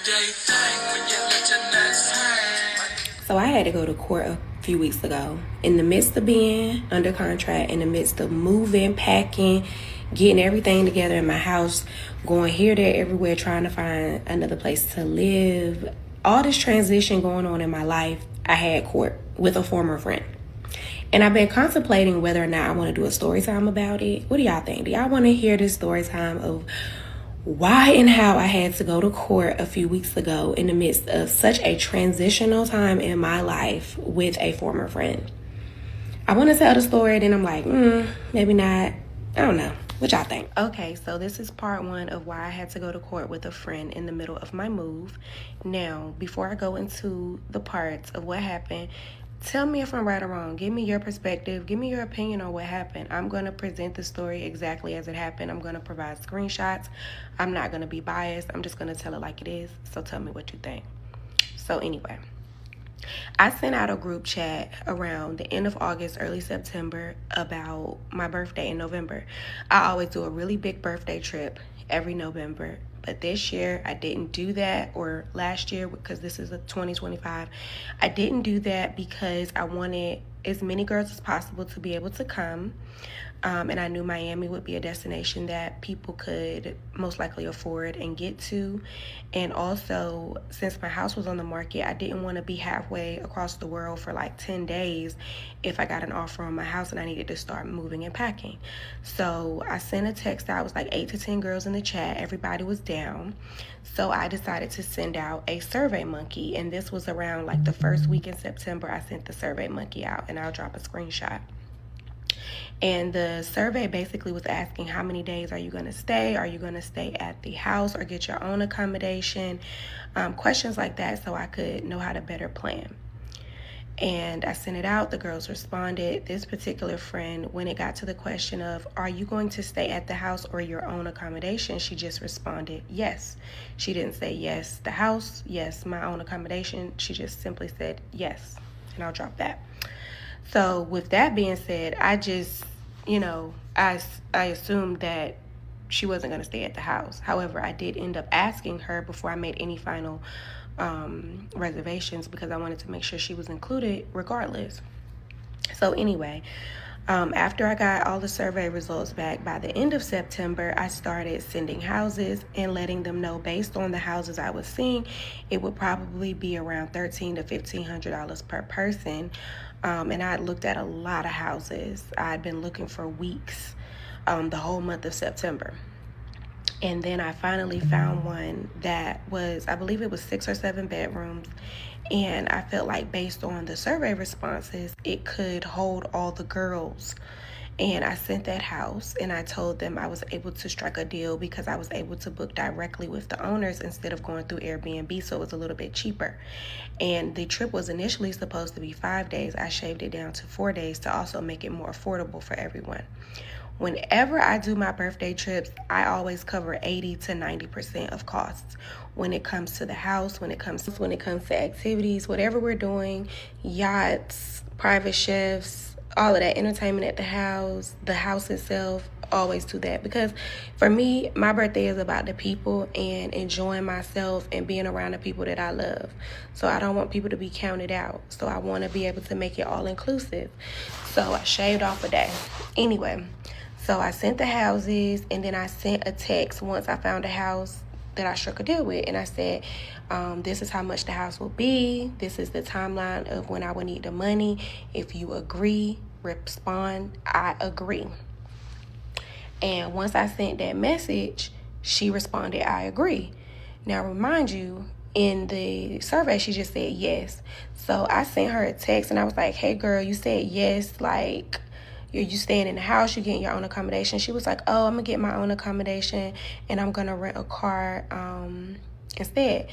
So I had to go to court a few weeks ago. In the midst of being under contract, in the midst of moving, packing, getting everything together in my house, going here, there, everywhere, trying to find another place to live, all this transition going on in my life, I had court with a former friend. And I've been contemplating whether or not I want to do a story time about it. What do y'all think? Do y'all want to hear this story time of why and how I had to go to court a few weeks ago in the midst of such a transitional time in my life with a former friend? I want to tell the story, then I'm like, maybe not. I don't know. What y'all think? Okay, so this is part one of why I had to go to court with a friend in the middle of my move. Now, before I go into the parts of what happened, tell me if I'm right or wrong. Give me your perspective. Give me your opinion on what happened. I'm going to present the story exactly as it happened. I'm going to provide screenshots. I'm not going to be biased. I'm just going to tell it like it is. So tell me what you think. So anyway, I sent out a group chat around the end of August, early September about my birthday in November. I always do a really big birthday trip every November. But this year, I didn't do that, or last year, because this is a 2025, I didn't do that because I wanted as many girls as possible to be able to come. And I knew Miami would be a destination that people could most likely afford and get to. And also, since my house was on the market, I didn't want to be halfway across the world for like 10 days if I got an offer on my house and I needed to start moving and packing. So I sent a text out. It was like 8 to 10 girls in the chat. Everybody was down. So I decided to send out a Survey Monkey. And this was around like the first week in September. I sent the Survey Monkey out, and I'll drop a screenshot. And the survey basically was asking, how many days are you going to stay? Are you going to stay at the house or get your own accommodation? Questions like that, so I could know how to better plan. And I sent it out. The girls responded. This particular friend, when it got to the question of, are you going to stay at the house or your own accommodation? She just responded, yes. She didn't say yes, the house, yes, my own accommodation. She just simply said yes. And I'll drop that. So with that being said, I just, I assumed that she wasn't going to stay at the house. However, I did end up asking her before I made any final reservations, because I wanted to make sure she was included regardless. So anyway, after I got all the survey results back, by the end of September, I started sending houses and letting them know, based on the houses I was seeing, it would probably be around $1,300 to $1,500 per person. And I looked at a lot of houses. I'd been looking for weeks, the whole month of September. And then I finally found one that was, I believe it was 6 or 7 bedrooms. And I felt like, based on the survey responses, it could hold all the girls. And I sent that house, and I told them I was able to strike a deal because I was able to book directly with the owners instead of going through Airbnb, so it was a little bit cheaper. And the trip was initially supposed to be 5 days. I shaved it down to 4 days to also make it more affordable for everyone. Whenever I do my birthday trips, I always cover 80 to 90% of costs. When it comes to the house, when it comes to activities, whatever we're doing, yachts, private chefs, all of that, entertainment at the house itself, always do that. Because for me, my birthday is about the people and enjoying myself and being around the people that I love. So I don't want people to be counted out. So I want to be able to make it all inclusive. So I shaved off a day. Anyway, so I sent the houses, and then I sent a text once I found a house that I struck a deal with. And I said, this is how much the house will be. This is the timeline of when I will need the money. If you agree, respond, I agree. And once I sent that message, she responded, I agree. Now, remind you, in the survey, she just said yes. So I sent her a text, and I was like, hey, girl, you said yes, like, you staying in the house, you getting your own accommodation. She was like, oh, I'm gonna get my own accommodation, and I'm gonna rent a car instead.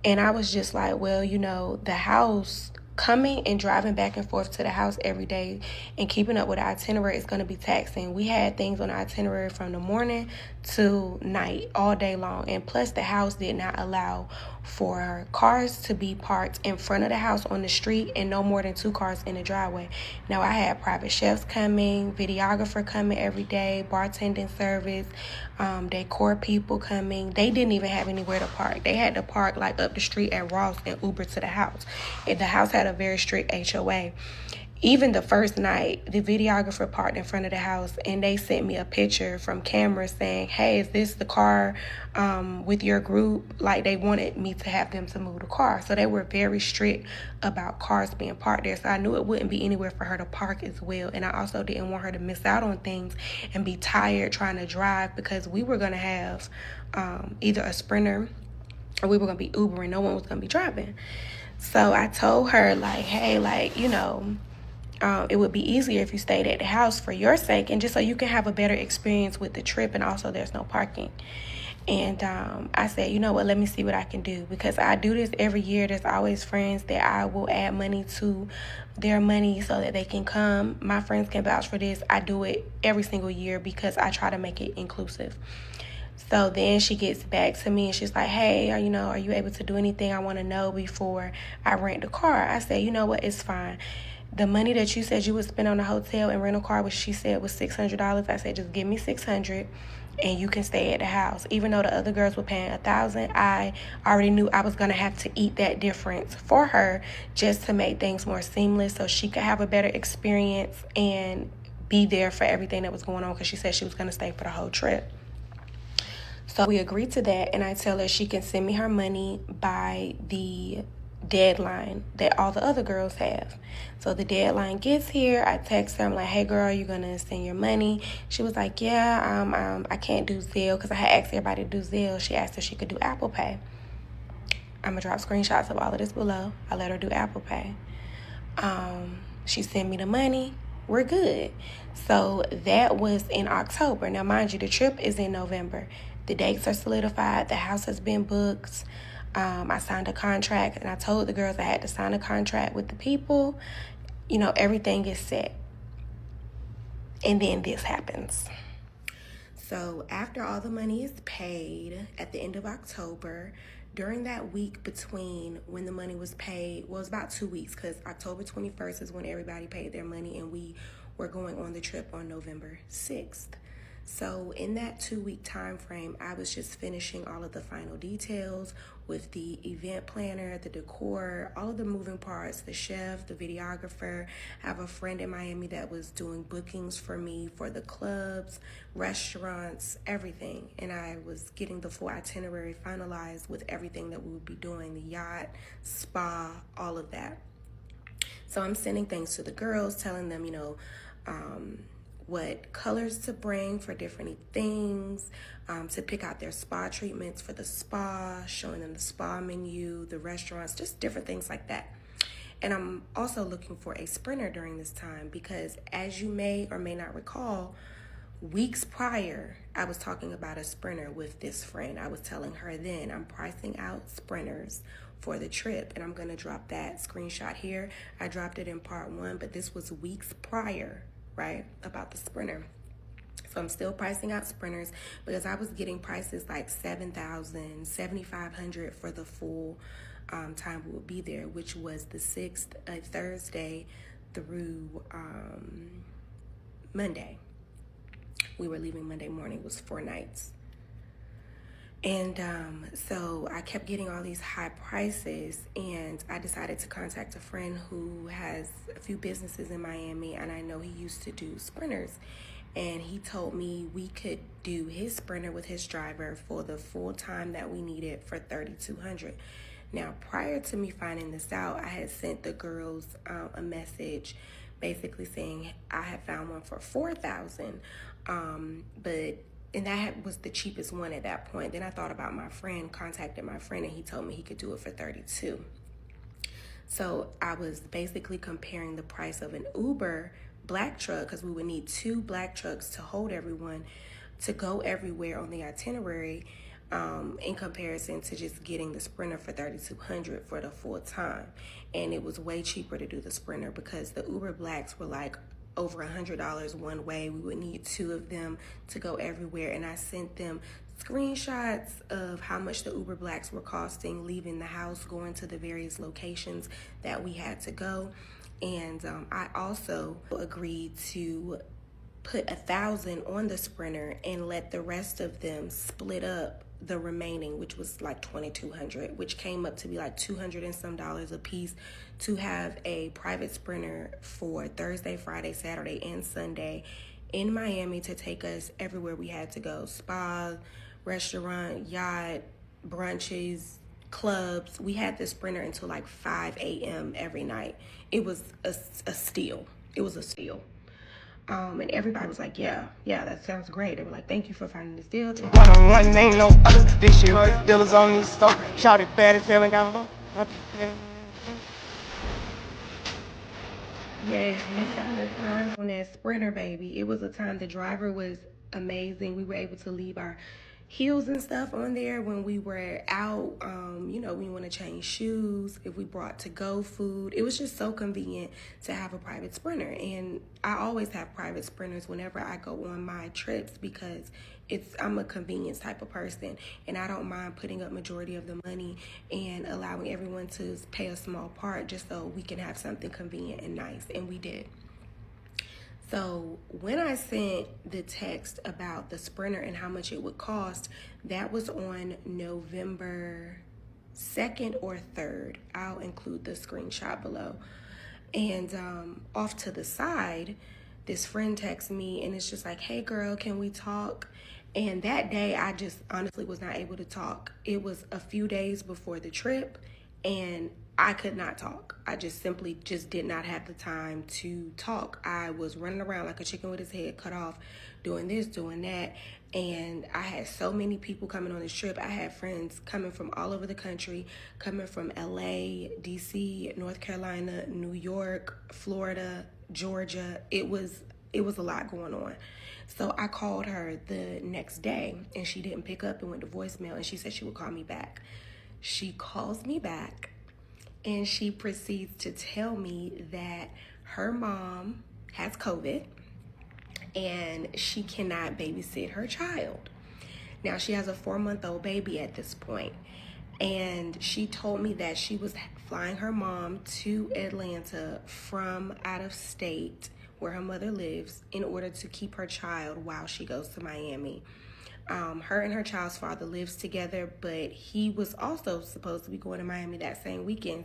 And I was just like, well, the house coming and driving back and forth to the house every day and keeping up with the itinerary is going to be taxing. We had things on the itinerary from the morning to night, all day long. And plus, the house did not allow for cars to be parked in front of the house on the street and no more than 2 cars in the driveway. Now, I had private chefs coming, videographer coming every day, bartending service, decor people coming. They didn't even have anywhere to park. They had to park like up the street at Ross and Uber to the house. And the house had a very strict HOA. Even the first night, the videographer parked in front of the house and they sent me a picture from camera saying, hey, is this the car with your group? Like, they wanted me to have them to move the car. So they were very strict about cars being parked there. So I knew it wouldn't be anywhere for her to park as well. And I also didn't want her to miss out on things and be tired trying to drive, because we were going to have either a Sprinter or we were going to be Ubering. No one was going to be driving. So I told her, like, hey, like, you know, it would be easier if you stayed at the house for your sake and just so you can have a better experience with the trip, and also there's no parking. And I said, you know what, let me see what I can do, because I do this every year. There's always friends that I will add money to their money so that they can come. My friends can vouch for this. I do it every single year because I try to make it inclusive. So then she gets back to me and she's like, hey, are you able to do anything? I want to know before I rent the car. I said, you know what, it's fine. The money that you said you would spend on a hotel and rent a car, which she said was $600. I said, just give me $600 and you can stay at the house. Even though the other girls were paying $1,000, I already knew I was going to have to eat that difference for her just to make things more seamless so she could have a better experience and be there for everything that was going on, because she said she was going to stay for the whole trip. So we agreed to that, and I tell her she can send me her money by the deadline that all the other girls have. So the deadline gets here, I text her, I'm like, hey girl, you gonna send your money? She was like, yeah, I can't do Zelle, because I had asked everybody to do Zelle. She asked if she could do Apple Pay. I'm gonna drop screenshots of all of this below. I let her do Apple Pay. She sent me the money. We're good. So that was in October. Now, mind you, the trip is in November. The dates are solidified. The house has been booked. I signed a contract, and I told the girls I had to sign a contract with the people. You know, everything is set. And then this happens. So after all the money is paid at the end of October, during that week between when the money was paid, well, it was about 2 weeks, because October 21st is when everybody paid their money, and we were going on the trip on November 6th. So in that 2-week time frame, I was just finishing all of the final details with the event planner, the decor, all of the moving parts, the chef, the videographer. I have a friend in Miami that was doing bookings for me for the clubs, restaurants, everything. And I was getting the full itinerary finalized with everything that we would be doing, the yacht, spa, all of that. So I'm sending things to the girls, telling them, what colors to bring for different things, to pick out their spa treatments for the spa, showing them the spa menu, the restaurants, just different things like that. And I'm also looking for a Sprinter during this time, because as you may or may not recall, weeks prior, I was talking about a Sprinter with this friend. I was telling her then I'm pricing out Sprinters for the trip, and I'm going to drop that screenshot here. I dropped it in part 1, but this was weeks prior, right, about the Sprinter. So I'm still pricing out Sprinters, because I was getting prices like $7,000, $7,500 for the full time we would be there, which was the 6th, Thursday through Monday. We were leaving Monday morning. It was 4 nights. And so I kept getting all these high prices, and I decided to contact a friend who has a few businesses in Miami, and I know he used to do Sprinters. And he told me we could do his Sprinter with his driver for the full time that we needed for $3,200. Now, prior to me finding this out, I had sent the girls a message basically saying I had found one for $4,000, and that was the cheapest one at that point. Then I thought about my friend, contacted my friend, and he told me he could do it for $32. So I was basically comparing the price of an Uber black truck, because we would need 2 black trucks to hold everyone, to go everywhere on the itinerary, in comparison to just getting the Sprinter for $3,200 for the full time. And it was way cheaper to do the Sprinter because the Uber Blacks were like over $100 one way. We would need 2 of them to go everywhere, and I sent them screenshots of how much the Uber Blacks were costing, leaving the house, going to the various locations that we had to go. And I also agreed to put 1,000 on the Sprinter and let the rest of them split up the remaining, which was like $2,200, which came up to be like $200 and some a piece, to have a private Sprinter for Thursday, Friday, Saturday, and Sunday in Miami to take us everywhere we had to go: spa, restaurant, yacht, brunches, clubs. We had the Sprinter until like 5 a.m. every night. It was a steal. It was a steal. And everybody was like, yeah, that sounds great. They were like, thank you for finding this deal. One ain't no other. This shit dealers on these stuff. Shout it bad as hell and got Yes, we had a time on that Sprinter, baby. It was a time the driver was amazing. We were able to leave our heels and stuff on there when we were out. We want to change shoes, if we brought to-go food. It was just so convenient to have a private Sprinter. And I always have private Sprinters whenever I go on my trips because I'm a convenience type of person, and I don't mind putting up majority of the money and allowing everyone to pay a small part just so we can have something convenient and nice, and we did. So when I sent the text about the Sprinter and how much it would cost, that was on November 2nd or 3rd. I'll include the screenshot below. And off to the side, this friend texts me and it's just like, hey girl, can we talk? And that day I just honestly was not able to talk. It was a few days before the trip and I could not talk. I just simply did not have the time to talk. I was running around like a chicken with his head cut off, doing this, doing that. And I had so many people coming on this trip. I had friends coming from all over the country, coming from LA, DC, North Carolina, New York, Florida, Georgia. It was a lot going on. So I called her the next day and she didn't pick up and went to voicemail, and she said she would call me back. She calls me back and she proceeds to tell me that her mom has COVID and she cannot babysit her child. Now, she has a 4-month-old baby at this point, and she told me that she was flying her mom to Atlanta from out of state where her mother lives in order to keep her child while she goes to Miami. Her and her child's father lives together, but he was also supposed to be going to Miami that same weekend.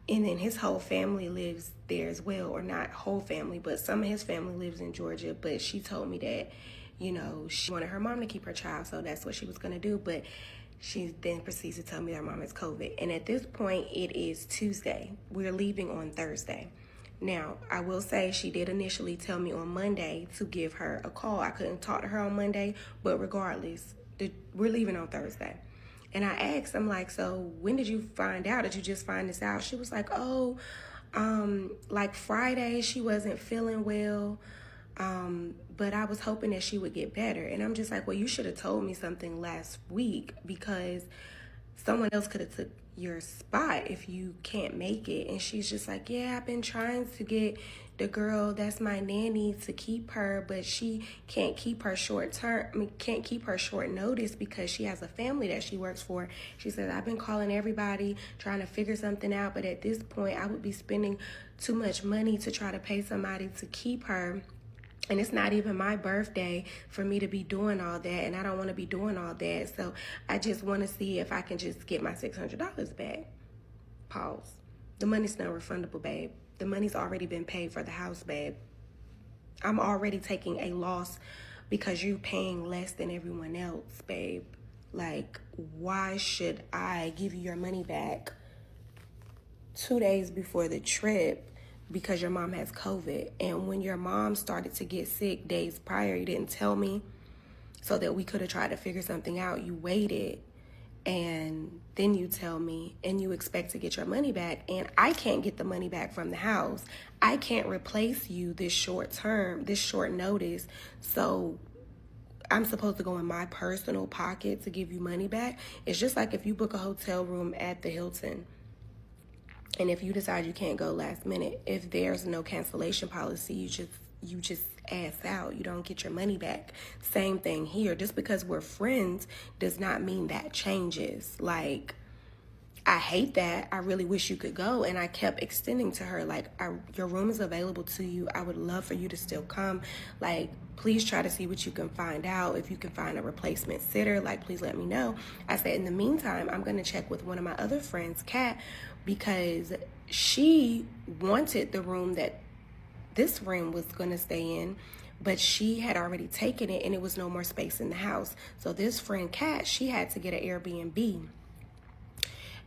And then his whole family lives there as well, or not whole family, but some of his family lives in Georgia. But she told me that, she wanted her mom to keep her child, so that's what she was going to do. But she then proceeds to tell me that her mom has COVID. And at this point, it is Tuesday. We're leaving on Thursday. Now, I will say she did initially tell me on Monday to give her a call. I couldn't talk to her on Monday, but regardless, we're leaving on Thursday. And I asked, I'm like, so when did you find out? Did you just find this out? She was like, like Friday, she wasn't feeling well, but I was hoping that she would get better. And I'm just like, well, you should have told me something last week because someone else could have took your spot if you can't make it. And she's just like, yeah, I've been trying to get the girl that's my nanny to keep her, but she can't keep her short notice because she has a family that she works for. She said, I've been calling everybody trying to figure something out, but at this point I would be spending too much money to try to pay somebody to keep her. And it's not even my birthday for me to be doing all that, and I don't want to be doing all that. So I just want to see if I can just get my $600 back. Pause. The money's not refundable, babe. The money's already been paid for the house, babe. I'm already taking a loss because you're paying less than everyone else, babe. Like, why should I give you your money back 2 days before the trip because your mom has COVID? And when your mom started to get sick days prior, you didn't tell me so that we could have tried to figure something out. You waited, and then you tell me, and you expect to get your money back, and I can't get the money back from the house. I can't replace you this short notice. So I'm supposed to go in my personal pocket to give you money back. It's just like if you book a hotel room at the Hilton, and if you decide you can't go last minute, if there's no cancellation policy, you just ass out. You don't get your money back. Same thing here. Just because we're friends does not mean that changes. Like, I hate that. I really wish you could go. And I kept extending to her, like, your room is available to you. I would love for you to still come. Like, please try to see what you can find out. If you can find a replacement sitter, like, please let me know. I said, in the meantime, I'm going to check with one of my other friends, Kat, because she wanted the room that this friend was going to stay in, but she had already taken it and it was no more space in the house. So this friend, Kat, she had to get an Airbnb.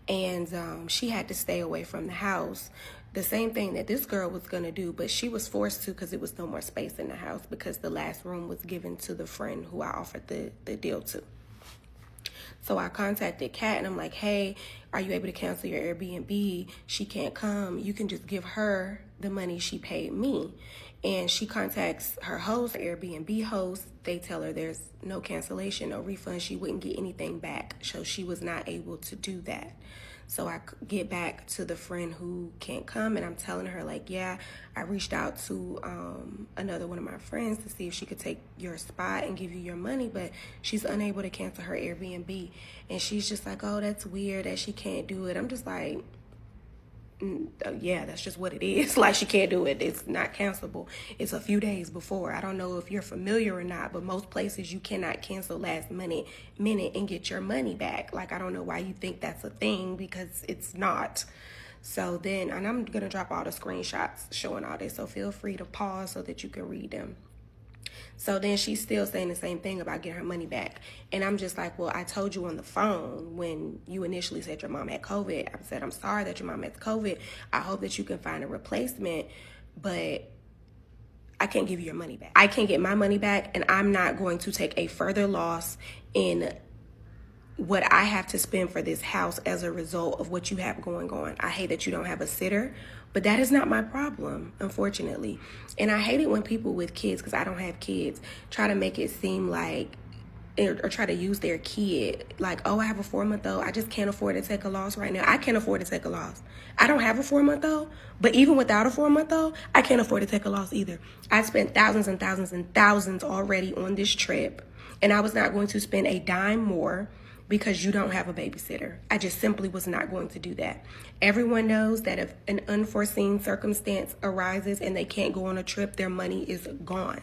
And she had to stay away from the house. The same thing that this girl was going to do, but she was forced to because it was no more space in the house because the last room was given to the friend who I offered the deal to. So I contacted Kat and I'm like, hey, are you able to cancel your Airbnb? She can't come. You can just give her the money she paid me. And she contacts her host, Airbnb host. They tell her there's no cancellation, no refund. She wouldn't get anything back. So she was not able to do that. So I get back to the friend who can't come, and I'm telling her, like, yeah, I reached out to another one of my friends to see if she could take your spot and give you your money, but she's unable to cancel her Airbnb. And she's just like, oh, that's weird that she can't do it. I'm just like, yeah, that's just what it is. Like, she can't do it. It's not cancelable. It's a few days before. I don't know if you're familiar or not, but most places you cannot cancel last minute and get your money back. Like, I don't know why you think that's a thing, because it's not. So then, and I'm going to drop all the screenshots showing all this, so feel free to pause so that you can read them. So then she's still saying the same thing about getting her money back. And I'm just like, well, I told you on the phone when you initially said your mom had COVID. I said, I'm sorry that your mom has COVID. I hope that you can find a replacement, but I can't give you your money back. I can't get my money back, and I'm not going to take a further loss in what I have to spend for this house as a result of what you have going on. I hate that you don't have a sitter, but that is not my problem, unfortunately. And I hate it when people with kids, because I don't have kids, try to make it seem like, or try to use their kid like, oh, I have a 4-month-old. I just can't afford to take a loss right now. I can't afford to take a loss. I don't have a 4-month-old, but even without a 4-month-old, I can't afford to take a loss either. I spent thousands and thousands and thousands already on this trip, and I was not going to spend a dime more because you don't have a babysitter. I just simply was not going to do that. Everyone knows that if an unforeseen circumstance arises and they can't go on a trip, their money is gone.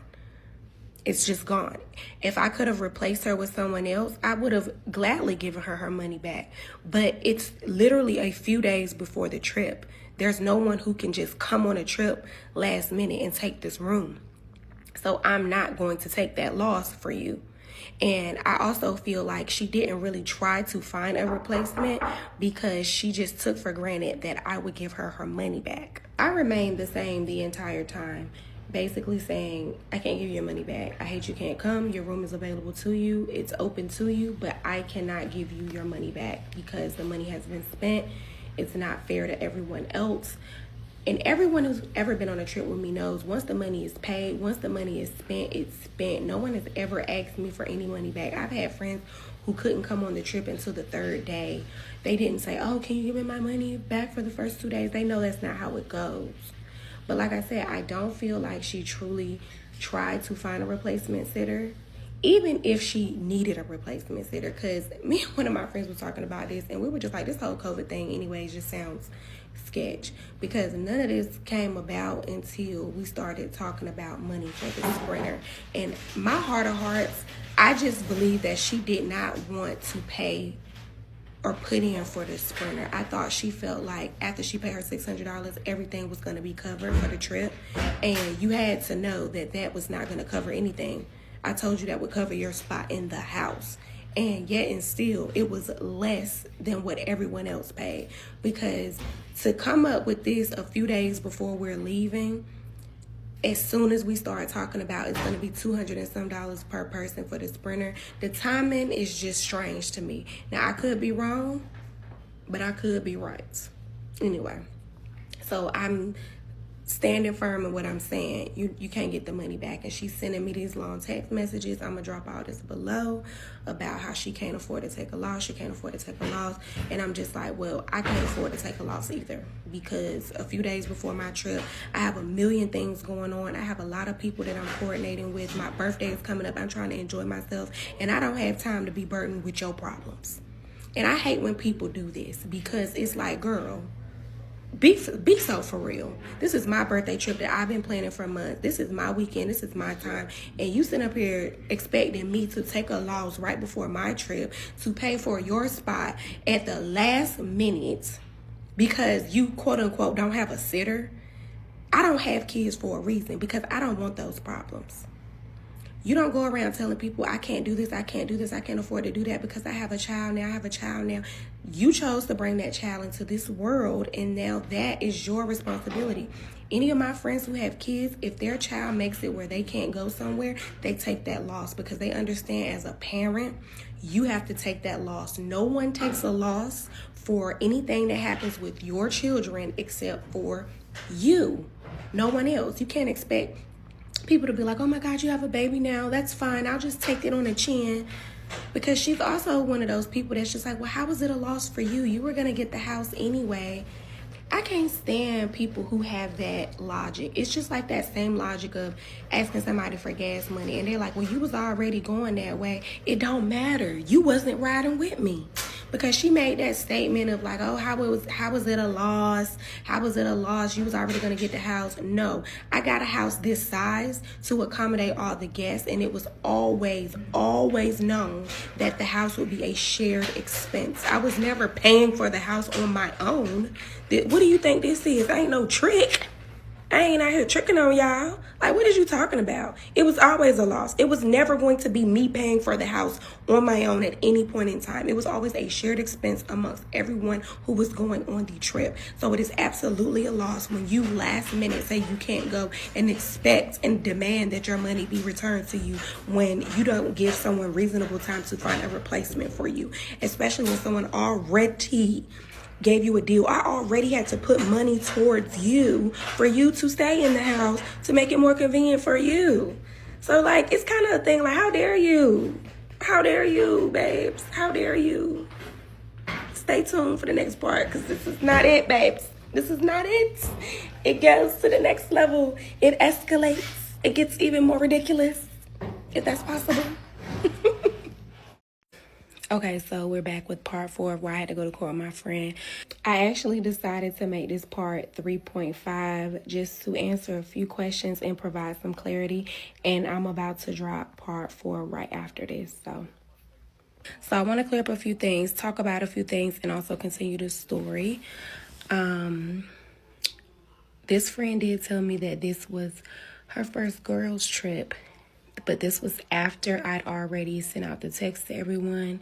It's just gone. If I could have replaced her with someone else, I would have gladly given her her money back. But it's literally a few days before the trip. There's no one who can just come on a trip last minute and take this room. So I'm not going to take that loss for you. And I also feel like she didn't really try to find a replacement because she just took for granted that I would give her her money back. I remained the same the entire time, basically saying, I can't give you your money back. I hate you can't come. Your room is available to you. It's open to you, but I cannot give you your money back because the money has been spent. It's not fair to everyone else. And everyone who's ever been on a trip with me knows once the money is paid, once the money is spent, it's spent. No one has ever asked me for any money back. I've had friends who couldn't come on the trip until the 3rd day. They didn't say, oh, can you give me my money back for the first 2 days? They know that's not how it goes. But like I said, I don't feel like she truly tried to find a replacement sitter, even if she needed a replacement sitter. Because me and one of my friends were talking about this, and we were just like, this whole COVID thing anyways just sounds sketch, because none of this came about until we started talking about money for the sprinter. And my heart of hearts, I just believe that she did not want to pay or put in for the sprinter. I thought she felt like after she paid her $600, everything was going to be covered for the trip. And you had to know that that was not going to cover anything. I told you that would cover your spot in the house. And yet and still, it was less than what everyone else paid. Because to come up with this a few days before we're leaving, as soon as we start talking about it's going to be $200 and some per person for the sprinter, the timing is just strange to me. Now, I could be wrong, but I could be right. Anyway, so I'm standing firm in what I'm saying. You can't get the money back. And she's sending me these long text messages. I'm going to drop all this below about how she can't afford to take a loss. She can't afford to take a loss. And I'm just like, well, I can't afford to take a loss either, because a few days before my trip, I have a million things going on. I have a lot of people that I'm coordinating with. My birthday is coming up. I'm trying to enjoy myself. And I don't have time to be burdened with your problems. And I hate when people do this, because it's like, girl, be so for real. This is my birthday trip that I've been planning for months. This is my weekend. This is my time. And you sit up here expecting me to take a loss right before my trip to pay for your spot at the last minute because you, quote unquote, don't have a sitter. I don't have kids for a reason, because I don't want those problems. You don't go around telling people, I can't do this, I can't do this, I can't afford to do that because I have a child now, I have a child now. You chose to bring that child into this world, and now that is your responsibility. Any of my friends who have kids, if their child makes it where they can't go somewhere, they take that loss because they understand as a parent, you have to take that loss. No one takes a loss for anything that happens with your children except for you. No one else. You can't expect people to be like, oh my God, you have a baby now. That's fine. I'll just take it on the chin. Because she's also one of those people that's just like, well, how was it a loss for you? You were going to get the house anyway. I can't stand people who have that logic. It's just like that same logic of asking somebody for gas money. And they're like, well, you was already going that way. It don't matter. You wasn't riding with me. Because she made that statement of like, oh, how was it a loss? How was it a loss? You was already going to get the house. No, I got a house this size to accommodate all the guests. And it was always known that the house would be a shared expense. I was never paying for the house on my own. What do you think this is? Ain't no trick. I ain't out here tricking on y'all. Like, what is you talking about? It was always a loss. It was never going to be me paying for the house on my own at any point in time. It was always a shared expense amongst everyone who was going on the trip. So it is absolutely a loss when you last minute say you can't go and expect and demand that your money be returned to you when you don't give someone reasonable time to find a replacement for you. Especially when someone already gave you a deal. I already had to put money towards you for you to stay in the house to make it more convenient for you. So, like, it's kind of a thing like, how dare you? How dare you, babes? How dare you? Stay tuned for the next part, because this is not it, babes. This is not it. It goes to the next level. It escalates. It gets even more ridiculous, if that's possible. Okay, so we're back with part 4 of where I had to go to court with my friend. I actually decided to make this part 3.5 just to answer a few questions and provide some clarity. And I'm about to drop part 4 right after this. So I want to clear up a few things, talk about a few things, and also continue the story. This friend did tell me that this was her first girls' trip. But this was after I'd already sent out the text to everyone,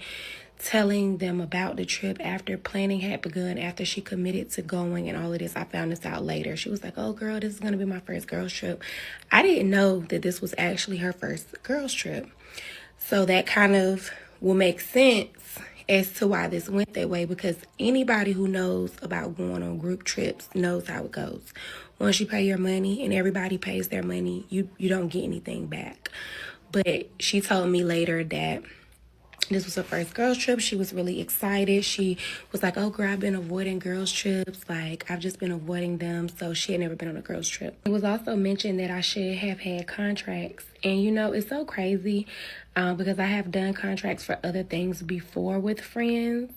telling them about the trip, after planning had begun, after she committed to going and all of this. I found this out later. She was like, oh, girl, this is going to be my first girls trip. I didn't know that this was actually her first girls trip. So that kind of will make sense as to why this went that way, because anybody who knows about going on group trips knows how it goes. Once you pay your money and everybody pays their money, you don't get anything back. But she told me later that this was her first girls trip. She was really excited. She was like, oh, girl, I've been avoiding girls trips. Like, I've just been avoiding them. So she had never been on a girls trip. It was also mentioned that I should have had contracts. And, you know, it's so crazy because I have done contracts for other things before with friends.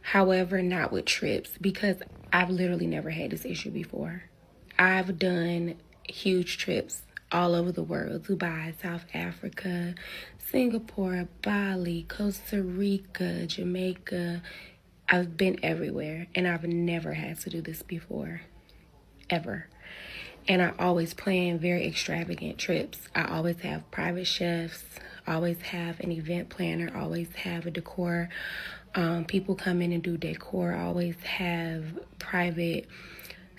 However, not with trips, because I've literally never had this issue before. I've done huge trips all over the world: Dubai, South Africa, Singapore, Bali, Costa Rica, Jamaica. I've been everywhere, and I've never had to do this before, ever. And I always plan very extravagant trips. I always have private chefs, always have an event planner, always have a decor. People come in and do decor. I always have private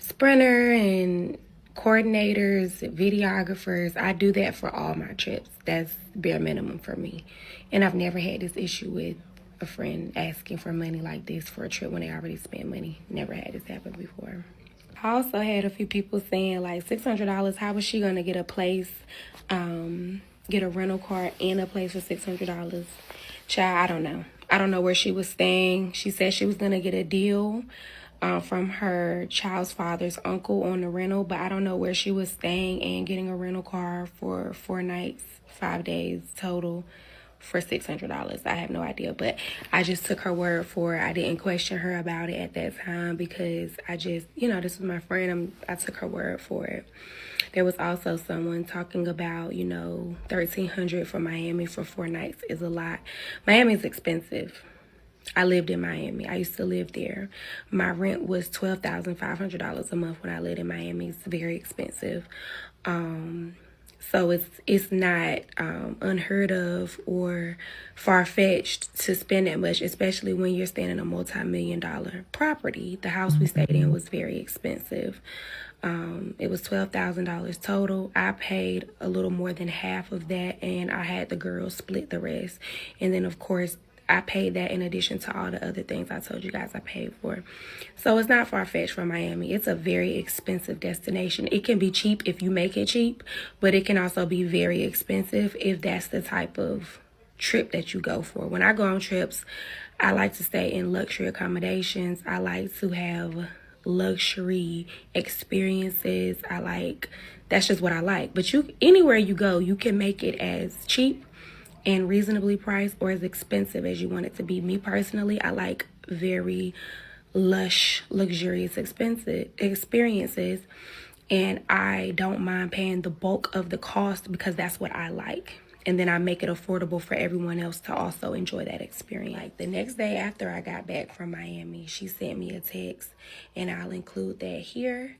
sprinter and coordinators, videographers. I do that for all my trips. That's bare minimum for me. And I've never had this issue with a friend asking for money like this for a trip when they already spent money. Never had this happen before. I also had a few people saying like $600, how was she gonna get a place, get a rental car and a place for $600? Child, I don't know. I don't know where she was staying. She said she was gonna get a deal from her child's father's uncle on the rental, but I don't know where she was staying and getting a rental car for 4 nights, 5 days total for $600. I have no idea, but I just took her word for it. I didn't question her about it at that time because I just, this was my friend. I took her word for it. There was also someone talking about, $1,300 for Miami for 4 nights is a lot. Miami's expensive. I lived in Miami. I used to live there. My rent was $12,500 a month when I lived in Miami. It's very expensive. So it's not unheard of or far-fetched to spend that much, especially when you're staying in a multi-million-dollar property. The house we stayed in was very expensive. It was $12,000 total. I paid a little more than half of that, and I had the girls split the rest. And then, of course, I paid that in addition to all the other things I told you guys I paid for. So it's not far-fetched from Miami. It's a very expensive destination. It can be cheap if you make it cheap, but it can also be very expensive if that's the type of trip that you go for. When I go on trips, I like to stay in luxury accommodations. I like to have luxury experiences. That's just what I like. But anywhere you go, you can make it as cheap and reasonably priced or as expensive as you want it to be. Me personally, I like very lush, luxurious, expensive experiences, and I don't mind paying the bulk of the cost because that's what I like. And then I make it affordable for everyone else to also enjoy that experience. Like the next day after I got back from Miami, she sent me a text, and I'll include that here.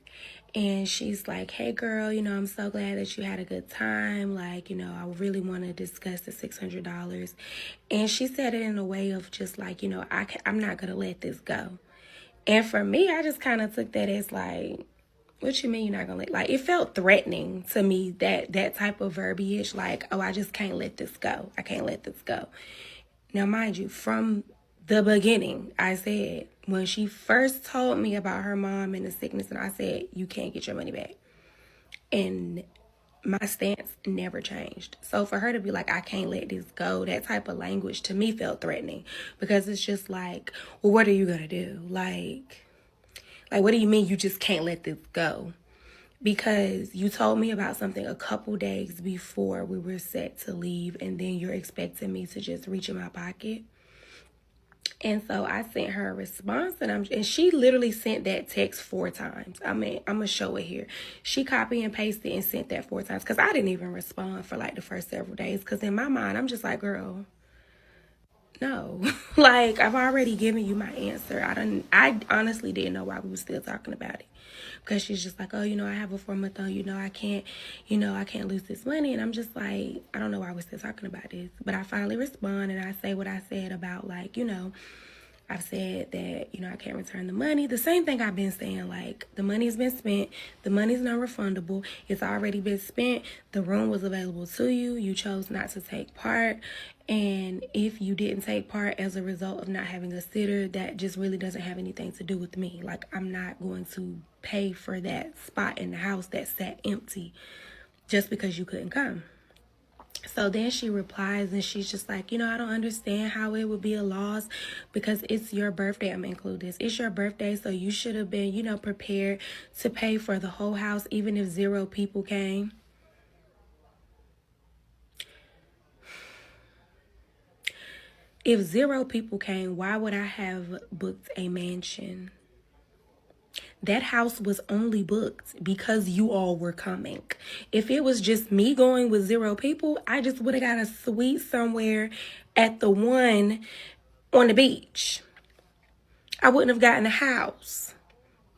And she's like, hey girl, I'm so glad that you had a good time. I really want to discuss the $600. And she said it in a way of just like, I'm not going to let this go. And for me, I just kind of took that as like, what you mean you're not going to let, it felt threatening to me, that type of verbiage, like, oh, I just can't let this go. I can't let this go. Now, mind you, from the beginning, I said, when she first told me about her mom and the sickness, and I said, you can't get your money back. And my stance never changed. So for her to be like, I can't let this go, that type of language to me felt threatening, because it's just like, well, what are you going to do? Like, what do you mean you just can't let this go? Because you told me about something a couple days before we were set to leave, and then you're expecting me to just reach in my pocket. And so I sent her a response, and she literally sent that text 4 times. I mean, I'm going to show it here. She copied and pasted and sent that 4 times because I didn't even respond for the first several days, because in my mind, I'm just like, girl, no. I've already given you my answer. I honestly didn't know why we were still talking about it, because she's just like, oh, I have a 4-month on, I can't lose this money. And I'm just like, I don't know why we're still talking about this. But I finally respond, and I say what I said about I've said that, I can't return the money. The same thing I've been saying, the money's been spent. The money's non-refundable. It's already been spent. The room was available to you. You chose not to take part. And if you didn't take part as a result of not having a sitter, that just really doesn't have anything to do with me. I'm not going to pay for that spot in the house that sat empty just because you couldn't come. So then she replies, and she's just like, I don't understand how it would be a loss, because it's your birthday. I'm going to include this. It's your birthday, so you should have been, prepared to pay for the whole house, even if 0 people came. If 0 people came, why would I have booked a mansion? That house was only booked because you all were coming. If it was just me going with 0 people, I just would have got a suite somewhere at the one on the beach. I wouldn't have gotten a house.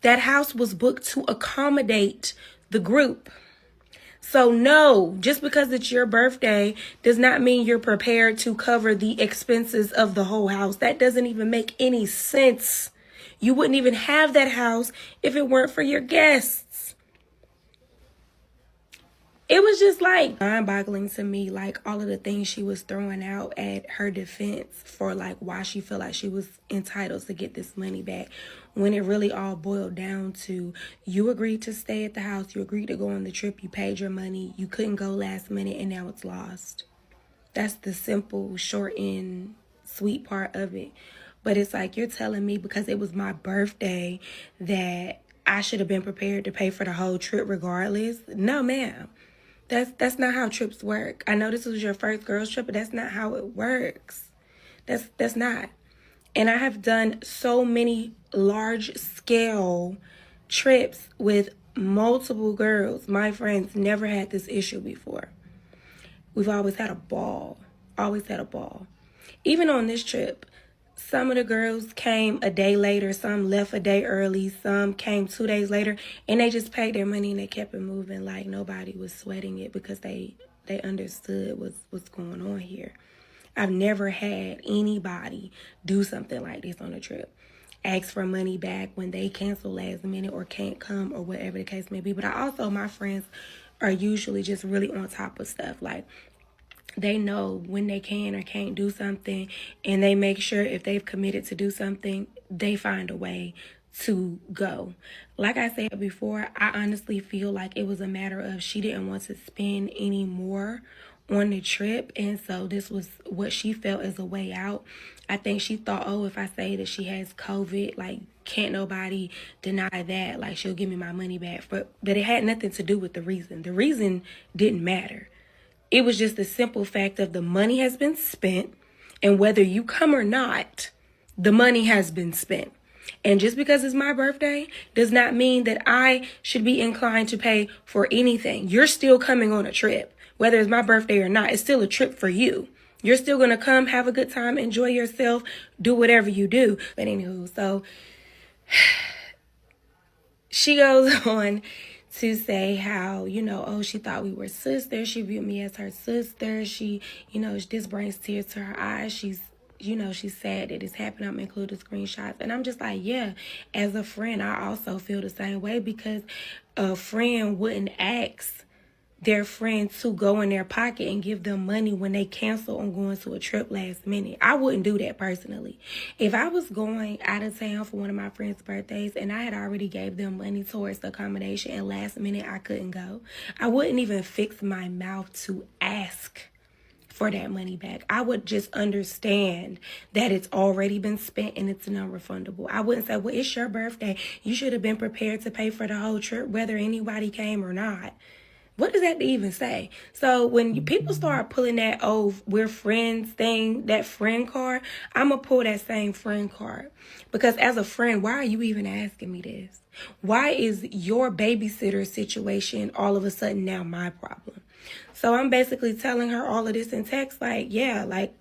That house was booked to accommodate the group. So no, just because it's your birthday does not mean you're prepared to cover the expenses of the whole house. That doesn't even make any sense. You wouldn't even have that house if it weren't for your guests. it was just like mind-boggling to me, like all of the things she was throwing out at her defense for like why she felt like she was entitled to get this money back, when it really all boiled down to, you agreed to stay at the house, you agreed to go on the trip, you paid your money, you couldn't go last minute, and now it's lost. That's the simple, short and sweet part of it. But it's like, you're telling me because it was my birthday that I should have been prepared to pay for the whole trip regardless? No, ma'am. That's not how trips work. I know this was your first girls trip, but that's not how it works. That's not. And I have done so many large scale trips with multiple girls. My friends never had this issue before. We've always had a ball. Always had a ball. Even on this trip, some of the girls came a day later, some left a day early, some came 2 days later, and they just paid their money and they kept it moving like nobody was sweating it because they understood what's going on here. I've never had anybody do something like this on a trip. Ask for money back when they cancel last minute or can't come or whatever the case may be. But my friends are usually just really on top of stuff. Like, they know when they can or can't do something, and they make sure if they've committed to do something, they find a way to go. Like I said before, I honestly feel like it was a matter of she didn't want to spend any more on the trip, and so this was what she felt as a way out. I think she thought, oh, if I say that she has COVID, like, can't nobody deny that, like, she'll give me my money back. But it had nothing to do with the reason. The reason didn't matter. It was just the simple fact of the money has been spent, and whether you come or not, the money has been spent. And just because it's my birthday does not mean that I should be inclined to pay for anything. You're still coming on a trip. Whether it's my birthday or not, it's still a trip for you. You're still going to come, have a good time, enjoy yourself, do whatever you do. But anywho, so she goes on to say how, oh, she thought we were sisters. She viewed me as her sister. She, this brings tears to her eyes. She's sad that it's happened. I'm including screenshots. And I'm just like, yeah, as a friend, I also feel the same way, because a friend wouldn't ask their friend to go in their pocket and give them money when they cancel on going to a trip last minute. I wouldn't do that personally. If I was going out of town for one of my friends' birthdays and I had already gave them money towards the accommodation and last minute I couldn't go, I wouldn't even fix my mouth to ask for that money back. I would just understand that it's already been spent and it's non-refundable. I wouldn't say, well, it's your birthday, you should have been prepared to pay for the whole trip whether anybody came or not. What does that even say? So when people start pulling that, oh, we're friends thing, that friend card, I'm going to pull that same friend card. Because as a friend, why are you even asking me this? Why is your babysitter situation all of a sudden now my problem? So I'm basically telling her all of this in text, like, yeah, like,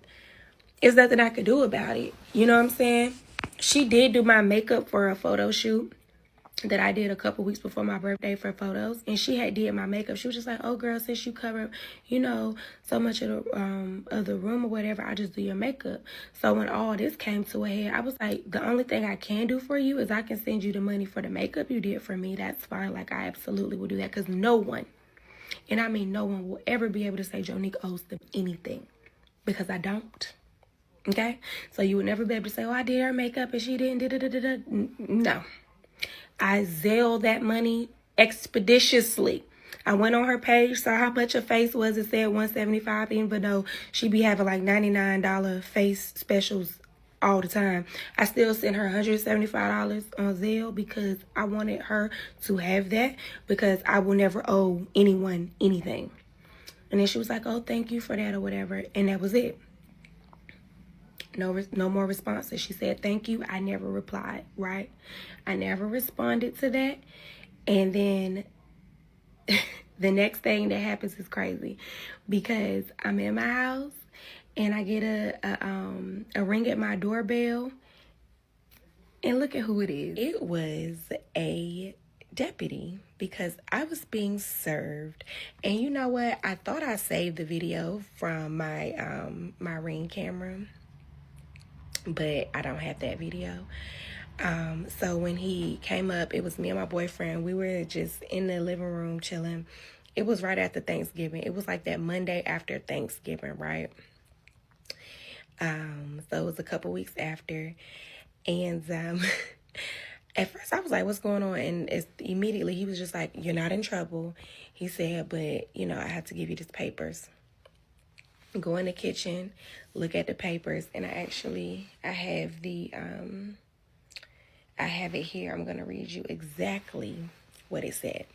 there's nothing I could do about it. You know what I'm saying? She did do my makeup for a photo shoot that I did a couple weeks before my birthday for photos, and she had did my makeup. She was just like, oh girl, since you cover, so much of the room or whatever, I just do your makeup. So when all this came to a head, I was like, the only thing I can do for you is I can send you the money for the makeup you did for me. That's fine. Like, I absolutely will do that, because no one, and I mean no one, will ever be able to say Jonique owes them anything, because I don't. Okay? So you would never be able to say, oh, I did her makeup and she didn't, no. I Zelled that money expeditiously. I went on her page, saw how much her face was. It said $175, even though she be having like $99 face specials all the time. I still sent her $175 on Zelle because I wanted her to have that, because I will never owe anyone anything. And then she was like, oh, thank you for that or whatever. And that was it. No more responses. She said, thank you. I never replied, right? I never responded to that. And then the next thing that happens is crazy, because I'm in my house and I get a ring at my doorbell, and look at who it is. It was a deputy, because I was being served. And you know what? I thought I saved the video from my my Ring camera, but I don't have that video. So when he came up, it was me and my boyfriend. We were just in the living room chilling, It was right after Thanksgiving. It was like that Monday after Thanksgiving, right? So it was a couple weeks after. And at first I was like, what's going on? And immediately he was just like, you're not in trouble. He said, but, I have to give you these papers. Go in the kitchen, look at the papers, and I have I have it here. I'm going to read you exactly what it said.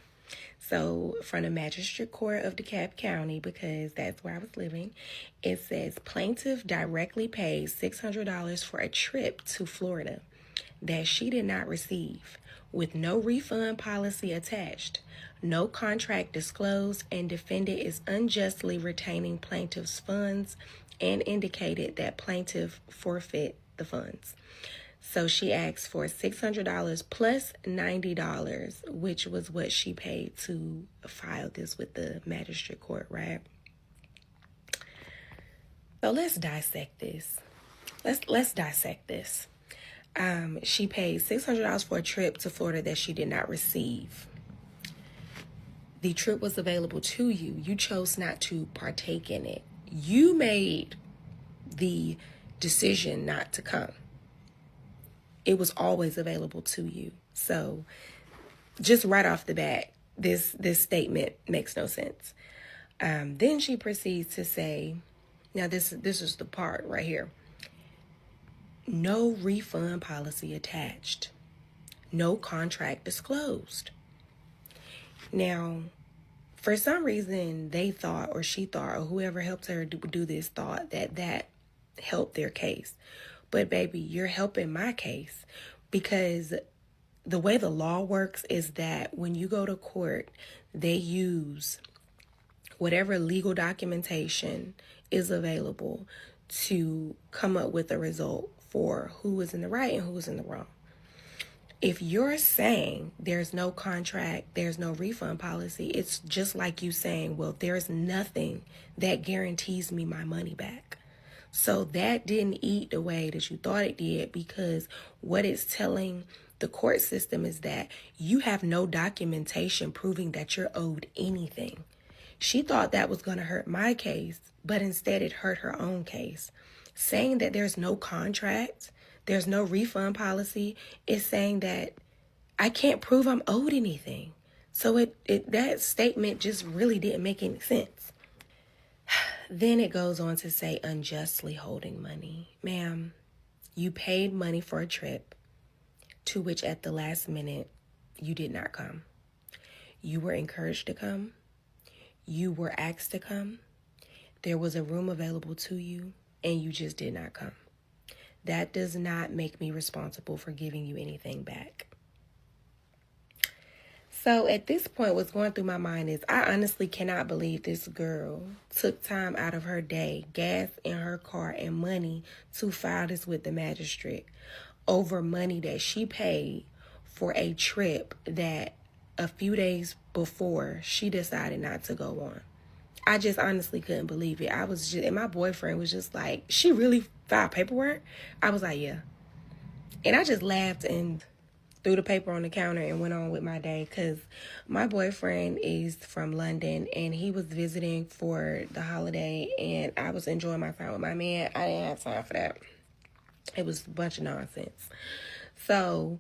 So from the Magistrate Court of DeKalb County, because that's where I was living, it says plaintiff directly paid $600 for a trip to Florida that she did not receive, with no refund policy attached, no contract disclosed, and defendant is unjustly retaining plaintiff's funds and indicated that plaintiff forfeit the funds. So she asked for $600 plus $90, which was what she paid to file this with the magistrate court, right? So let's dissect this. Let's dissect this. She paid $600 for a trip to Florida that she did not receive. The trip was available to you. You chose not to partake in it. You made the decision not to come. It was always available to you. So just right off the bat, this statement makes no sense. Then she proceeds to say, now this is the part right here. No refund policy attached. No contract disclosed. Now, for some reason, they thought, or she thought, or whoever helped her do this thought that helped their case. But baby, you're helping my case, because the way the law works is that when you go to court, they use whatever legal documentation is available to come up with a result for who is in the right and who is in the wrong. If you're saying there's no contract, there's no refund policy, it's just like you saying, well, there's nothing that guarantees me my money back. So that didn't eat the way that you thought it did, because what it's telling the court system is that you have no documentation proving that you're owed anything. She thought that was going to hurt my case, but instead it hurt her own case. Saying that there's no contract, there's no refund policy, is saying that I can't prove I'm owed anything. So that statement just really didn't make any sense. Then it goes on to say unjustly holding money. Ma'am, you paid money for a trip to which at the last minute you did not come. You were encouraged to come. You were asked to come. There was a room available to you, and you just did not come. That does not make me responsible for giving you anything back. So at this point, what's going through my mind is I honestly cannot believe this girl took time out of her day, gas in her car, and money to file this with the magistrate over money that she paid for a trip that a few days before she decided not to go on. I just honestly couldn't believe it. And my boyfriend was just like, she really filed paperwork? I was like, yeah. And I just laughed and threw the paper on the counter and went on with my day, because my boyfriend is from London and he was visiting for the holiday, and I was enjoying my time with my man. I didn't have time for that. It was a bunch of nonsense. So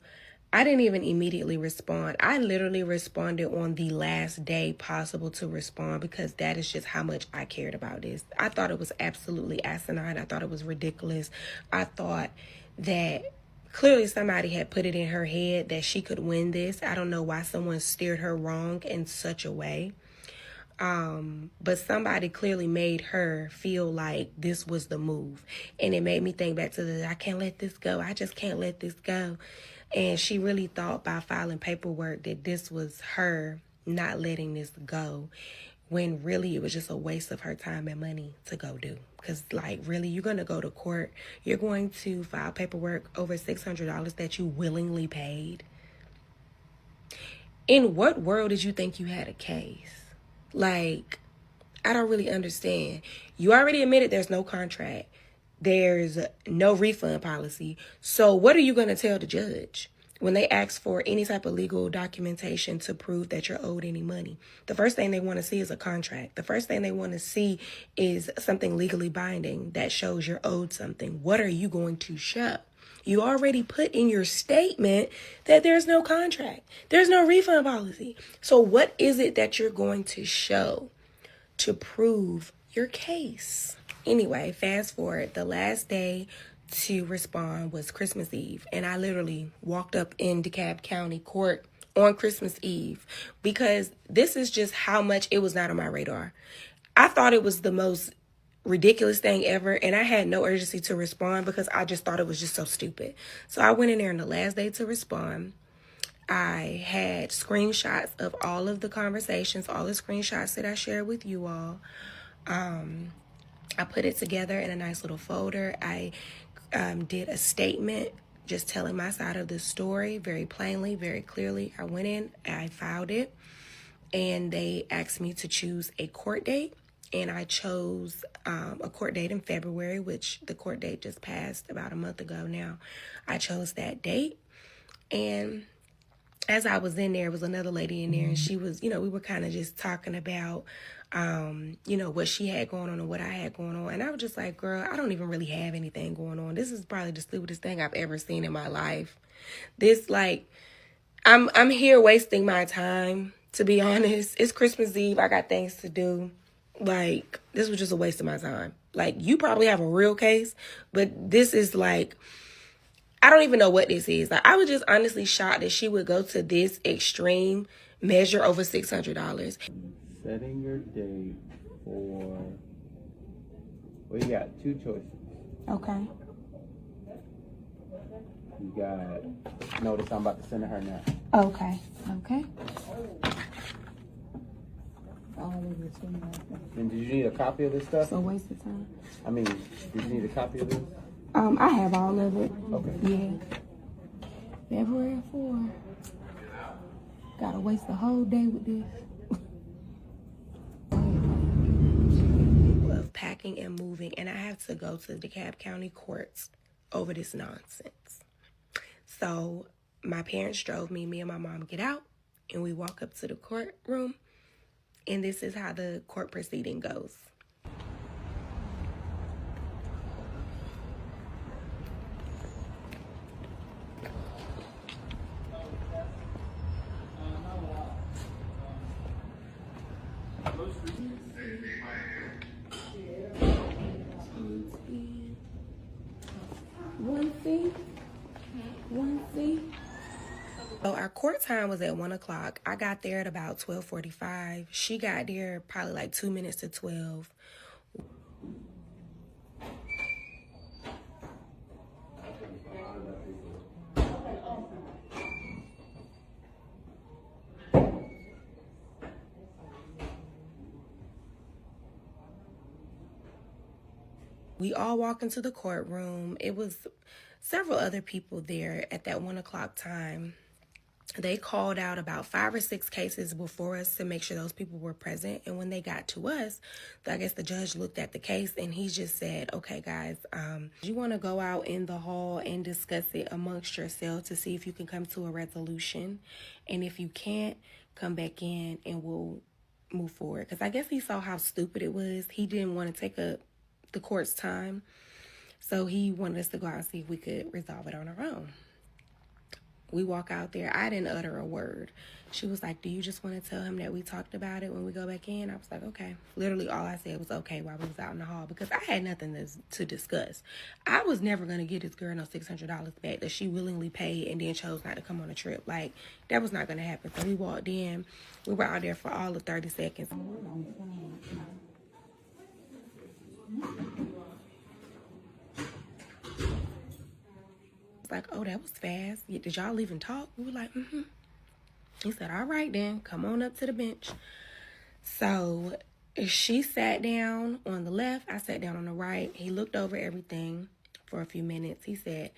I didn't even immediately respond. I literally responded on the last day possible to respond, because that is just how much I cared about this. I thought it was absolutely asinine. I thought it was ridiculous. I thought that clearly somebody had put it in her head that she could win this. I don't know why someone steered her wrong in such a way. But somebody clearly made her feel like this was the move. And it made me think back to I can't let this go. I just can't let this go. And she really thought by filing paperwork that this was her not letting this go, when really it was just a waste of her time and money to go do. Because, like, really, you're going to go to court. You're going to file paperwork over $600 that you willingly paid. In what world did you think you had a case? Like, I don't really understand. You already admitted there's no contract. There's no refund policy. So what are you going to tell the judge? when they ask for any type of legal documentation to prove that you're owed any money, the first thing they want to see is a contract. The first thing they want to see is something legally binding that shows you're owed something. What are you going to show? You already put in your statement that there's no contract. There's no refund policy. So what is it that you're going to show to prove your case? Anyway, fast forward. The last day to respond was Christmas Eve. And I literally walked up in DeKalb County Court on Christmas Eve because this is just how much it was not on my radar. I thought it was the most ridiculous thing ever, and I had no urgency to respond because I just thought it was just so stupid. So I went in there on the last day to respond. I had screenshots of all of the conversations, all the screenshots that I shared with you all. I put it together in a nice little folder. I did a statement just telling my side of the story very plainly, very clearly. I went in, I filed it, and they asked me to choose a court date. And I chose a court date in February, which the court date just passed about a month ago now. I chose that date. And as I was in there was another lady in there, and she was, we were kind of just talking about, what she had going on and what I had going on. And I was just like, girl, I don't even really have anything going on. This is probably the stupidest thing I've ever seen in my life. This, I'm here wasting my time, to be honest. It's Christmas Eve. I got things to do. This was just a waste of my time. You probably have a real case, but this is I don't even know what this is. I was just honestly shocked that she would go to this extreme measure over $600. Setting your date for, well, you got two choices. Okay. You got, notice I'm about to send her now. Okay. And did you need a copy of this stuff? So waste of time. I mean, did you need a copy of this? I have all of it. Okay. Yeah. February 4. Gotta waste the whole day with this. Of packing and moving, and I have to go to the DeKalb County courts over this nonsense. So my parents drove me and my mom get out, and we walk up to the courtroom, and this is how the court proceeding goes. One fee. So our court time was at 1 o'clock. I got there at about 12:45. She got there probably 2 minutes to 12. We all walk into the courtroom. It was several other people there at that 1 o'clock time. They called out about 5 or 6 cases before us to make sure those people were present. And when they got to us, I guess the judge looked at the case and he just said, okay, guys, you want to go out in the hall and discuss it amongst yourselves to see if you can come to a resolution. And if you can't, come back in and we'll move forward. Because I guess he saw how stupid it was. He didn't want to take up the court's time. So he wanted us to go out and see if we could resolve it on our own. We walk out there. I didn't utter a word. She was like, do you just want to tell him that we talked about it when we go back in? I was like, okay. Literally all I said was okay while we was out in the hall because I had nothing to discuss. I was never going to get this girl no $600 back that she willingly paid and then chose not to come on a trip. That was not going to happen. So we walked in. We were out there for all of 30 seconds. Like, oh, that was fast. Did y'all even talk? We were like, mm-hmm. He said, all right then, come on up to the bench. So she sat down on the left, I sat down on the right. He looked over everything for a few minutes. He said,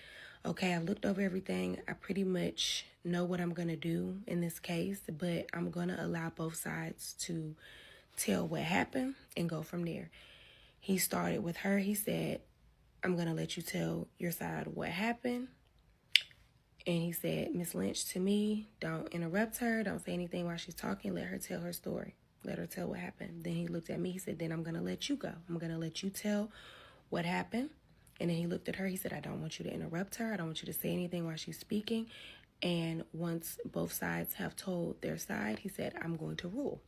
okay, I've looked over everything. I pretty much know what I'm going to do in this case, but I'm going to allow both sides to tell what happened and go from there. He started with her. He said, I'm going to let you tell your side what happened. And he said, Miss Lynch, to me, don't interrupt her. Don't say anything while she's talking. Let her tell her story. Let her tell what happened. Then he looked at me. He said, then I'm going to let you go. I'm going to let you tell what happened. And then he looked at her. He said, I don't want you to interrupt her. I don't want you to say anything while she's speaking. And once both sides have told their side, he said, I'm going to rule.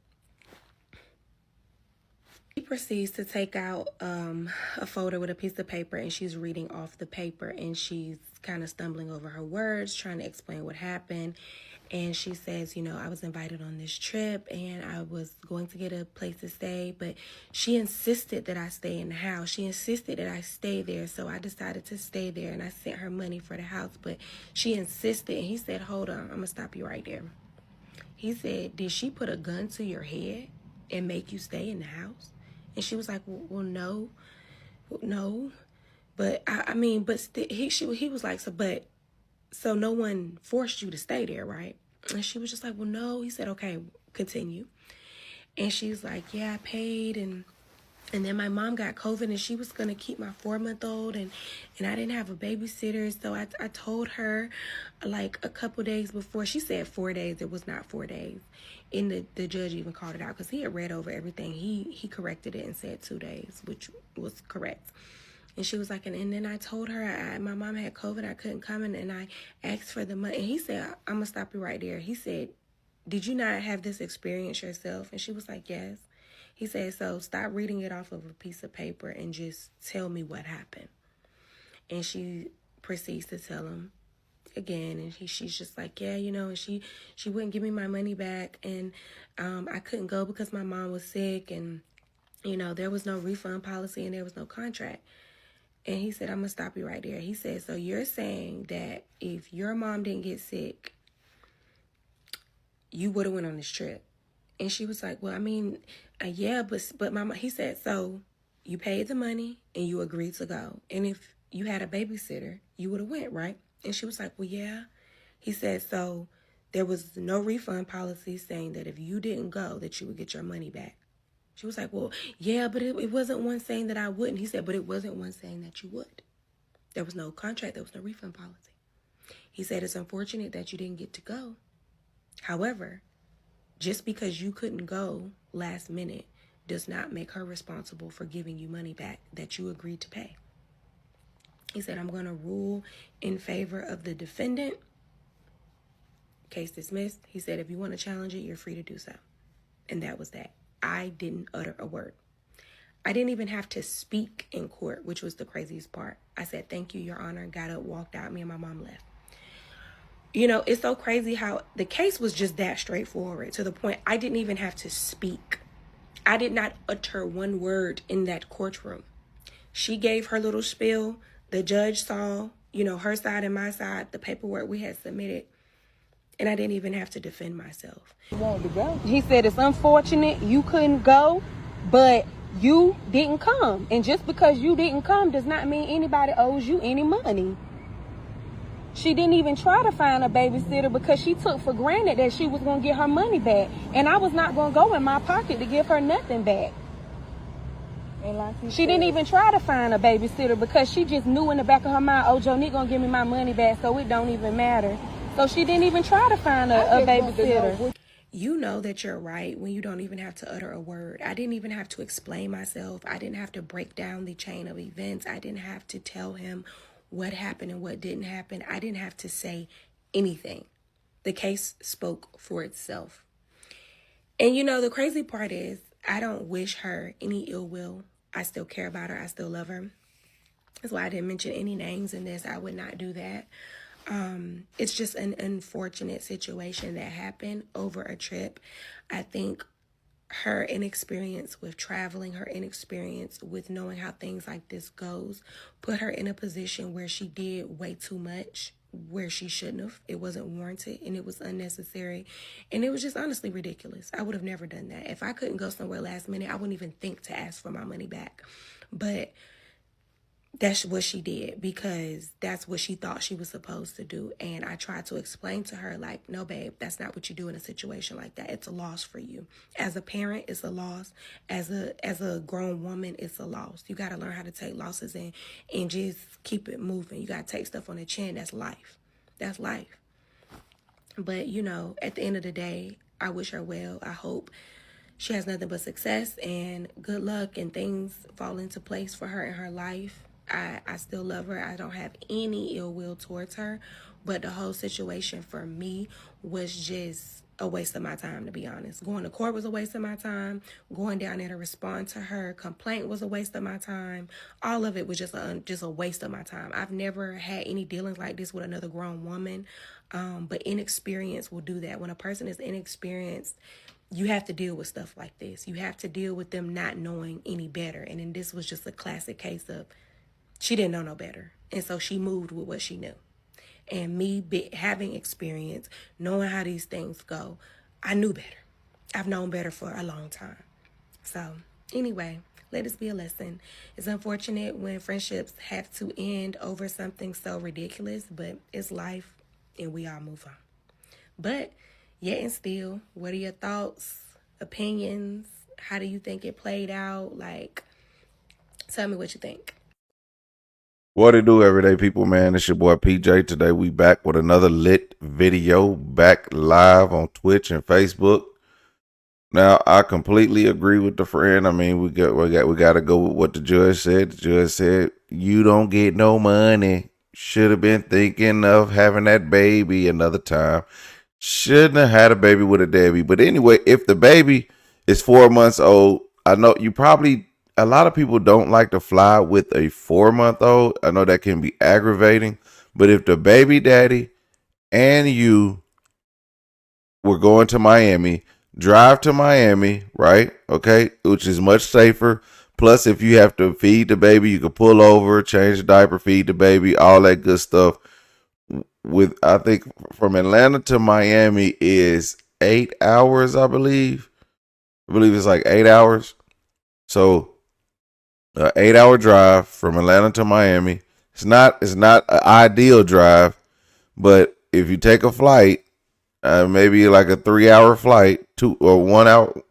She proceeds to take out a folder with a piece of paper, and she's reading off the paper, and she's kind of stumbling over her words, trying to explain what happened. And she says, you know, I was invited on this trip and I was going to get a place to stay, but she insisted that I stay in the house. She insisted that I stay there. So I decided to stay there, and I sent her money for the house, but she insisted. And he said, hold on, I'm going to stop you right there. He said, did she put a gun to your head and make you stay in the house? And she was like, well, no. But he was like, so no one forced you to stay there, right? And she was just like, well, no. He said, okay, continue. And she's like, yeah, I paid. And then my mom got COVID, and she was going to keep my 4-month-old, and I didn't have a babysitter. So I told her like a couple days before. She said 4 days. It was not 4 days. And the judge even called it out because he had read over everything. He corrected it and said 2 days, which was correct. And she was like, and then I told her my mom had COVID. I couldn't come, and I asked for the money. And he said, I'm going to stop you right there. He said, did you not have this experience yourself? And she was like, yes. He said, so stop reading it off of a piece of paper and just tell me what happened. And she proceeds to tell him again, and she's just like, yeah, you know, and she wouldn't give me my money back, and I couldn't go because my mom was sick, and, you know, there was no refund policy and there was no contract. And he said, I'm going to stop you right there. He said, so you're saying that if your mom didn't get sick, you would have went on this trip? And she was like, well, I mean, yeah, but mama, he said, so you paid the money and you agreed to go. And if you had a babysitter, you would have went, right? And she was like, well, yeah. He said, so there was no refund policy saying that if you didn't go, that you would get your money back. She was like, well, yeah, but it wasn't one saying that I wouldn't. He said, but it wasn't one saying that you would. There was no contract. There was no refund policy. He said, it's unfortunate that you didn't get to go. However, just because you couldn't go last minute does not make her responsible for giving you money back that you agreed to pay. He said, I'm going to rule in favor of the defendant. Case dismissed. He said, if you want to challenge it, you're free to do so. And that was that. I didn't utter a word. I didn't even have to speak in court, which was the craziest part. I said, thank you, Your Honor, got up, walked out. Me and my mom left. You know, it's so crazy how the case was just that straightforward to the point I didn't even have to speak. I did not utter one word in that courtroom. She gave her little spiel. The judge saw, you know, her side and my side, the paperwork we had submitted. And I didn't even have to defend myself. He said, it's unfortunate you couldn't go, but you didn't come. And just because you didn't come does not mean anybody owes you any money. She didn't even try to find a babysitter because she took for granted that she was going to get her money back. And I was not going to go in my pocket to give her nothing back. And like she didn't even try to find a babysitter because she just knew in the back of her mind, oh, Jonique going to give me my money back, so it don't even matter. So she didn't even try to find a babysitter. You know that you're right when you don't even have to utter a word. I didn't even have to explain myself. I didn't have to break down the chain of events. I didn't have to tell him what happened and what didn't happen. I didn't have to say anything. The case spoke for itself. And you know, the crazy part is I don't wish her any ill will. I still care about her. I still love her. That's why I didn't mention any names in this. I would not do that. It's just an unfortunate situation that happened over a trip. I think her inexperience with traveling, her inexperience with knowing how things like this goes, put her in a position where she did way too much, where she shouldn't have. It wasn't warranted and it was unnecessary. And it was just honestly ridiculous. I would have never done that. If I couldn't go somewhere last minute, I wouldn't even think to ask for my money back. But that's what she did because that's what she thought she was supposed to do. And I tried to explain to her, like, no, babe, that's not what you do in a situation like that. It's a loss for you. As a parent, it's a loss. As a grown woman, it's a loss. You got to learn how to take losses and just keep it moving. You got to take stuff on the chin. That's life. That's life. But, you know, at the end of the day, I wish her well. I hope she has nothing but success and good luck and things fall into place for her in her life. I still love her. I don't have any ill will towards her. But the whole situation for me was just a waste of my time, to be honest. Going to court was a waste of my time. Going down there to respond to her complaint was a waste of my time. All of it was just a waste of my time. I've never had any dealings like this with another grown woman. But inexperience will do that. When a person is inexperienced, you have to deal with stuff like this. You have to deal with them not knowing any better. And then this was just a classic case of she didn't know no better. And so she moved with what she knew. And me having experience, knowing how these things go, I knew better. I've known better for a long time. So anyway, let this be a lesson. It's unfortunate when friendships have to end over something so ridiculous, but it's life and we all move on. But yet and still, what are your thoughts, opinions? How do you think it played out? Like, tell me what you think. What it do, everyday people, man? It's your boy PJ. Today we back with another lit video, back live on Twitch and Facebook. Now, I completely agree with the friend. I mean, we got to go with what the judge said. The judge said, you don't get no money. Should have been thinking of having that baby another time. Shouldn't have had a baby with a Debbie. But anyway, if the baby is 4 months old, I know a lot of people don't like to fly with a 4-month-old. I know that can be aggravating. But if the baby daddy and you were going to Miami, drive to Miami, right? Okay, which is much safer. Plus, if you have to feed the baby, you can pull over, change the diaper, feed the baby, all that good stuff. I think from Atlanta to Miami is 8 hours, I believe. I believe it's like 8 hours. So, 8-hour drive from Atlanta to Miami. It's not an ideal drive, but if you take a flight, maybe like a 3-hour flight, 1 hour,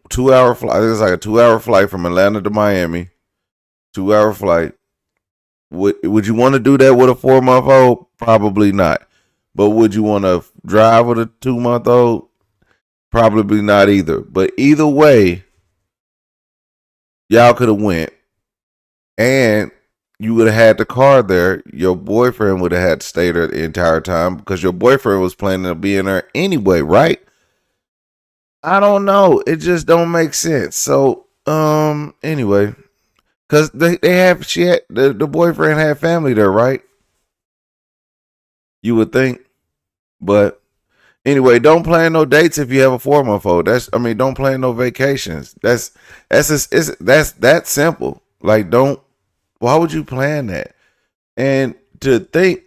2-hour flight. I think it's like a 2-hour flight from Atlanta to Miami. 2-hour flight. Would you want to do that with a 4-month-old? Probably not. But would you want to drive with a 2-month-old? Probably not either. But either way, y'all could have went, and you would have had the car there. Your boyfriend would have had to stay there the entire time because your boyfriend was planning to be in there anyway, right? I don't know. It just don't make sense. So, anyway, because the boyfriend had family there, right? You would think, but anyway, don't plan no dates if you have a 4-month-old. Don't plan no vacations. That's that simple. Like, why would you plan that? And to think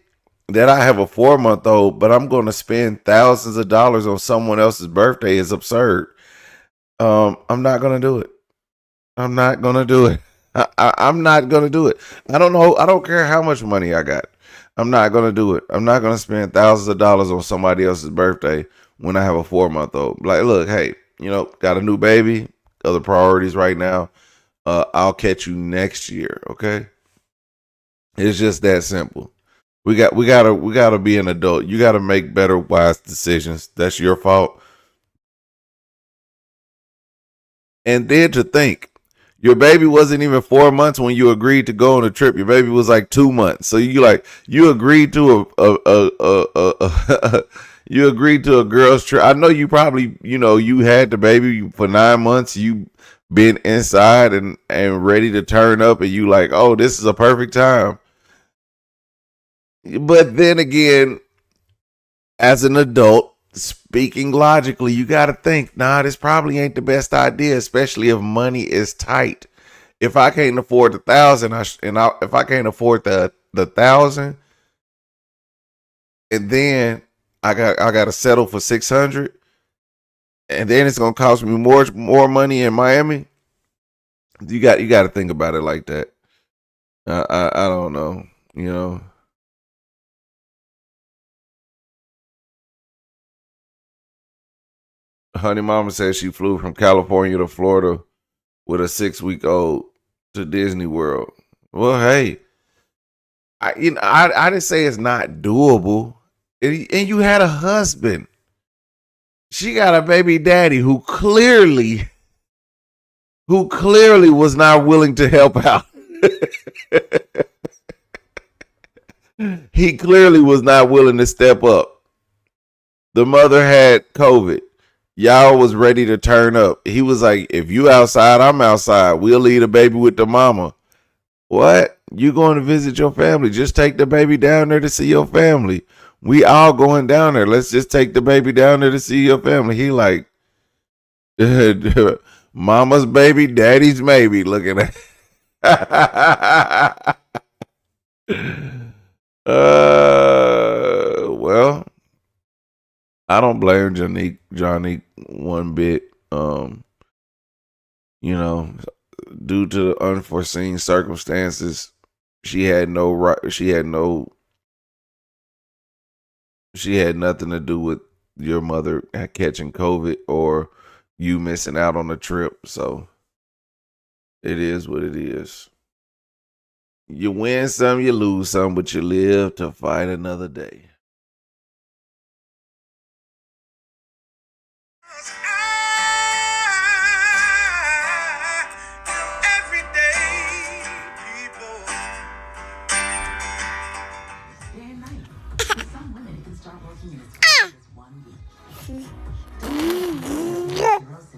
that I have a 4-month-old, but I'm going to spend thousands of dollars on someone else's birthday is absurd. I'm not going to do it. I'm not going to do it. I'm not going to do it. I don't know. I don't care how much money I got. I'm not going to do it. I'm not going to spend thousands of dollars on somebody else's birthday when I have a 4-month-old. Like, look, hey, got a new baby, other priorities right now. I'll catch you next year, okay? It's just that simple. We gotta be an adult. You gotta make better, wise decisions. That's your fault. And then to think, your baby wasn't even 4 months when you agreed to go on a trip. Your baby was like 2 months. So you agreed to you agreed to a girl's trip. I know you probably, you had the baby for 9 months. You been inside and ready to turn up, and you like, oh, this is a perfect time. But then again, as an adult, speaking logically, you got to think, nah, this probably ain't the best idea, especially if money is tight. If I can't afford the 1,000, if I can't afford the 1,000, and then I got to settle for 600, and then it's gonna cost me more money in Miami. You got to think about it like that. I don't know, Honey Mama says she flew from California to Florida with a 6-week-old to Disney World. Well, hey, I didn't say it's not doable. And you had a husband. She got a baby daddy who clearly was not willing to help out. He clearly was not willing to step up. The mother had COVID. Y'all was ready to turn up. He was like, if you outside, I'm outside. We'll leave the baby with the mama. What? You going to visit your family? Just take the baby down there to see your family. We all going down there. Let's just take the baby down there to see your family. He like, mama's baby, daddy's maybe. Looking at well, I don't blame Johnny one bit. You know, due to the unforeseen circumstances, she had nothing to do with your mother catching COVID or you missing out on the trip. So it is what it is. You win some, you lose some, but you live to fight another day.